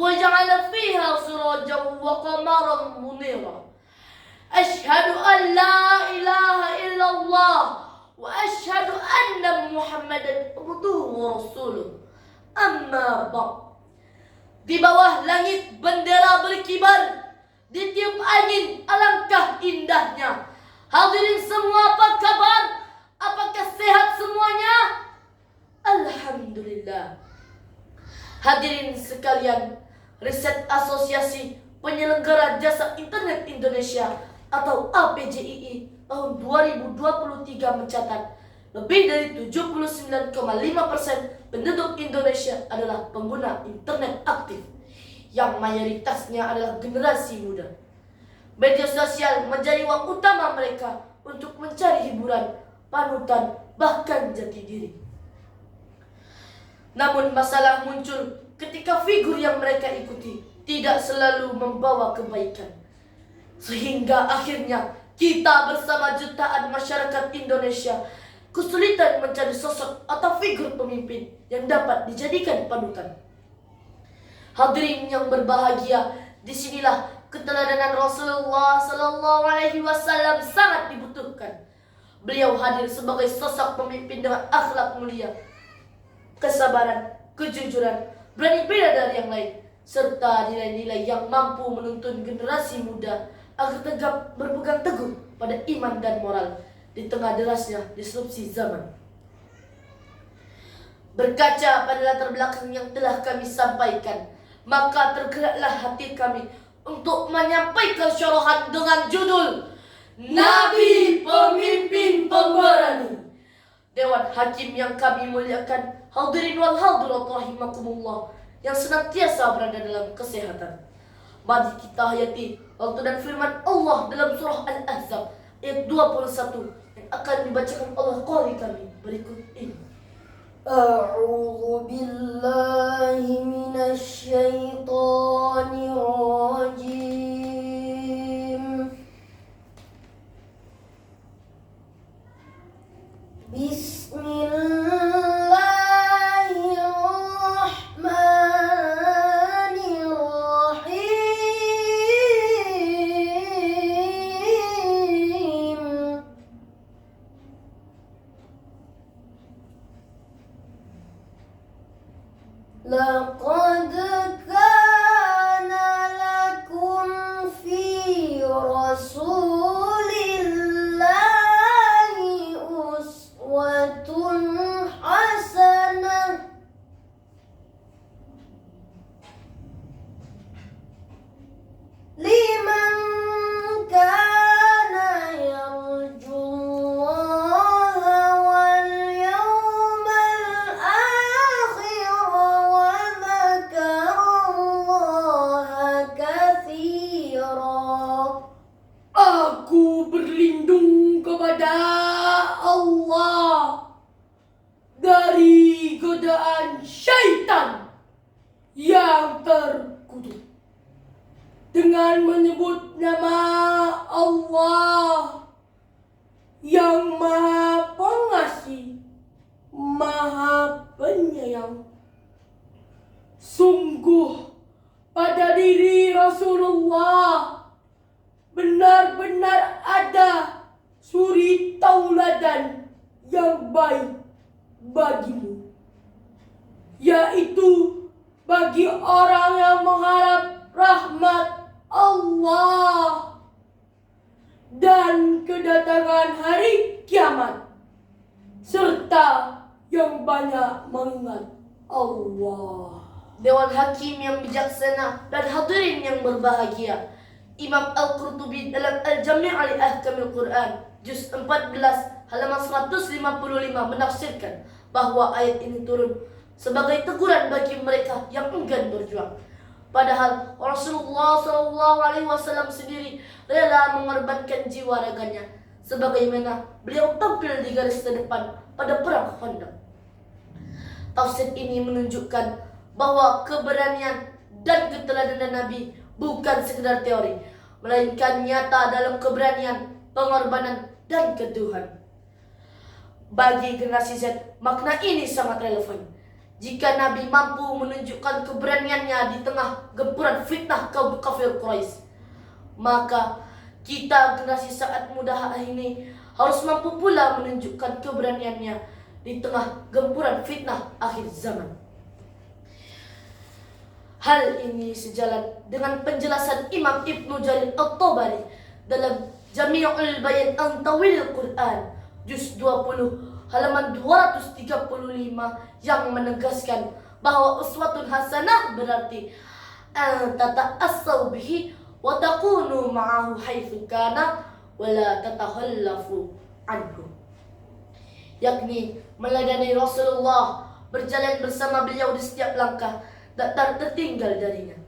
وجعل فيها سراجا وقمرا منيرا أشهد أن لا إله إلا الله وأشهد أن محمدا عبده ورسوله أما بعد. Di bawah langit bendera berkibar, ditiup angin, alangkah indahnya. Hadirin semua, apa kabar? Apakah sehat semuanya? Alhamdulillah. Hadirin sekalian, riset Asosiasi Penyelenggara Jasa Internet Indonesia atau APJII tahun 2023 mencatat lebih dari 79,5% penduduk Indonesia adalah pengguna internet aktif, yang mayoritasnya adalah generasi muda. Media sosial menjadi uang utama mereka untuk mencari hiburan, panutan, bahkan jati diri. Namun masalah muncul ketika figur yang mereka ikuti tidak selalu membawa kebaikan, sehingga akhirnya kita bersama jutaan masyarakat Indonesia kesulitan mencari sosok atau figur pemimpin yang dapat dijadikan panutan. Hadirin yang berbahagia, disinilah keteladanan Rasulullah Sallallahu Alaihi Wasallam sangat dibutuhkan. Beliau hadir sebagai sosok pemimpin dengan akhlak mulia, kesabaran, kejujuran, berani beda dari yang lain, serta nilai-nilai yang mampu menuntun generasi muda agar tegap berpegang teguh pada iman dan moral di tengah derasnya disrupsi zaman. Berkaca pada latar belakang yang telah kami sampaikan, maka tergeraklah hati kami untuk menyampaikan syarahan dengan judul Nabi Pemimpin Pemberani. Dewan Hakim yang kami muliakan, hadirin wal hadirat rahimakumullah, yang senantiasa berada dalam kesehatan. Mari kita hayati waktu dan firman Allah dalam surah Al-Ahzab ayat 21 yang akan dibacakan oleh qari kami berikut ini. A'udzu billahi minasy syaithanir rajim. لقد كان لكم في رسول الله أسوة حسنة لمن كان يرجو الله واليوم الآخر وذكر الله كثيرا. Aku berlindung kepada Allah dari godaan syaitan yang terkutuk, dengan menyebut nama Allah yang Maha Pengasih, Maha Penyayang. Sungguh pada diri Rasulullah benar-benar ada suri tauladan yang baik bagimu, yaitu bagi orang yang mengharap rahmat Allah dan kedatangan hari kiamat, serta yang banyak mengingat Allah. Dewan Hakim yang bijaksana dan hadirin yang berbahagia, Imam Al-Qurtubi dalam Al-Jami' li Ahkamil Quran juz 14 halaman 155 menafsirkan bahwa ayat ini turun sebagai teguran bagi mereka yang enggan berjuang. Padahal Rasulullah SAW sendiri rela mengorbankan jiwa raganya, sebagaimana beliau tampil di garis terdepan pada perang Khandaq. Tafsir ini menunjukkan bahwa keberanian dan keteladanan Nabi bukan sekedar teori, melainkan nyata dalam keberanian, pengorbanan, dan keteguhan. Bagi generasi Z, makna ini sangat relevan. Jika Nabi mampu menunjukkan keberaniannya di tengah gempuran fitnah kaum kafir Quraisy, maka kita generasi saat muda ini harus mampu pula menunjukkan keberaniannya di tengah gempuran fitnah akhir zaman. Hal ini sejalan dengan penjelasan Imam Ibnu Jarir At-Tabari dalam Jami'ul Bayan an Tawilil Quran juz 20 halaman 235 yang menegaskan bahwa uswatun hasanah berarti tata'assaw bihi wa takunu ma'ahu haitsu kana wa la tatahhallafu anhu, yakni meladani Rasulullah, berjalan bersama beliau di setiap langkah, tak tertinggal darinya.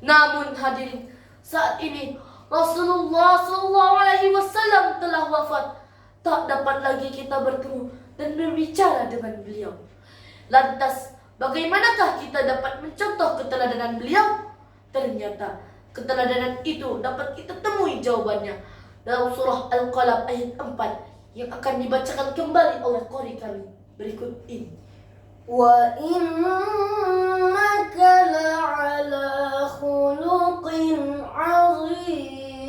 Namun hadirin, saat ini Rasulullah SAW telah wafat. Tak dapat lagi kita bertemu dan berbicara dengan beliau. Lantas, bagaimanakah kita dapat mencontoh keteladanan beliau? Ternyata, keteladanan itu dapat kita temui jawabannya dalam surah Al-Qalam ayat 4 yang akan dibacakan kembali oleh qari kami berikut ini. Wa innaka la'ala khuluqin 'azim.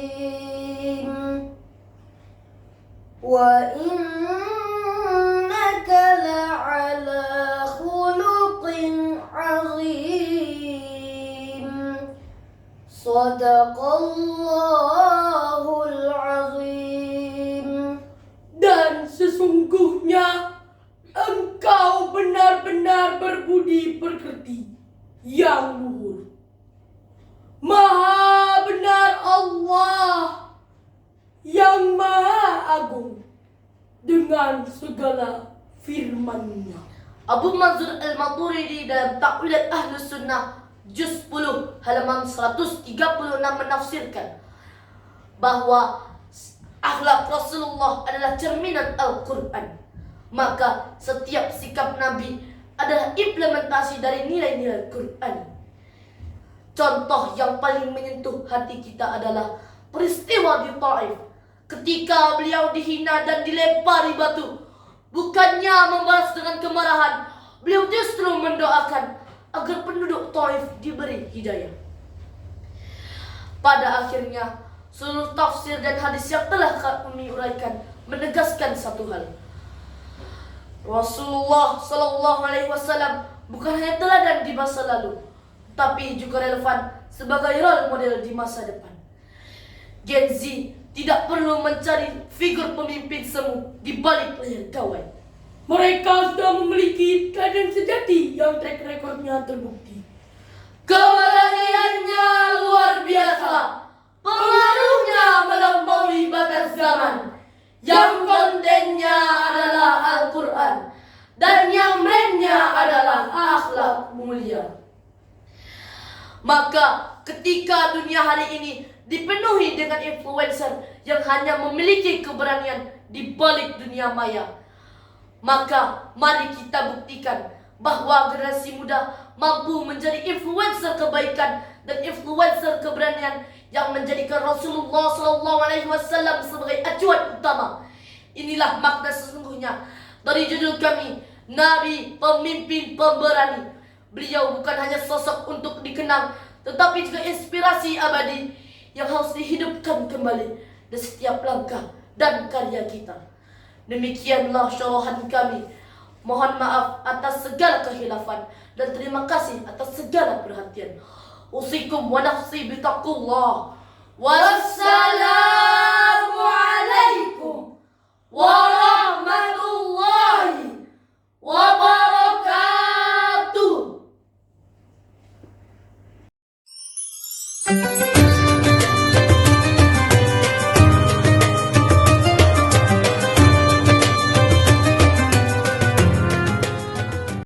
Wa innaka la'ala khuluqin 'azim. Shadaqallahul 'azim. Dan sesungguhnya engkau benar-benar berbudi pekerti yang luhur. Maha benar Allah yang maha agung dengan segala firman-Nya. Abu Mansur Al-Maturidi dalam Ta'wilat Ahlus Sunnah juz 10 halaman 136 menafsirkan bahwa akhlak Rasulullah adalah cerminan Al-Quran. Maka setiap sikap Nabi adalah implementasi dari nilai-nilai Quran. Contoh yang paling menyentuh hati kita adalah peristiwa di Taif, ketika beliau dihina dan dilempari batu. Bukannya membalas dengan kemarahan, beliau justru mendoakan agar penduduk Taif diberi hidayah. Pada akhirnya, seluruh tafsir dan hadis yang telah kami uraikan menegaskan satu hal. Rasulullah SAW bukan hanya teladan di masa lalu, tapi juga relevan sebagai role model di masa depan. Gen Z tidak perlu mencari figur pemimpin semu di balik layar gawai. Mereka sudah memiliki teladan sejati yang track recordnya terbukti. Keberaniannya luar biasa, pengaruhnya melampaui batas zaman, yang kontennya adalah Al-Quran, dan yang mainnya adalah akhlak mulia. Maka ketika dunia hari ini dipenuhi dengan influencer yang hanya memiliki keberanian di balik dunia maya, maka mari kita buktikan bahwa generasi muda mampu menjadi influencer kebaikan dan influencer keberanian yang menjadikan Rasulullah SAW sebagai acuan utama. Inilah makna sesungguhnya dari judul kami, Nabi Pemimpin Pemberani. Beliau bukan hanya sosok untuk dikenang, tetapi juga inspirasi abadi yang harus dihidupkan kembali di setiap langkah dan karya kita. Demikianlah syarahan kami. Mohon maaf atas segala kehilafan dan terima kasih atas segala perhatian. Usikum wa nafsi bitaqullah.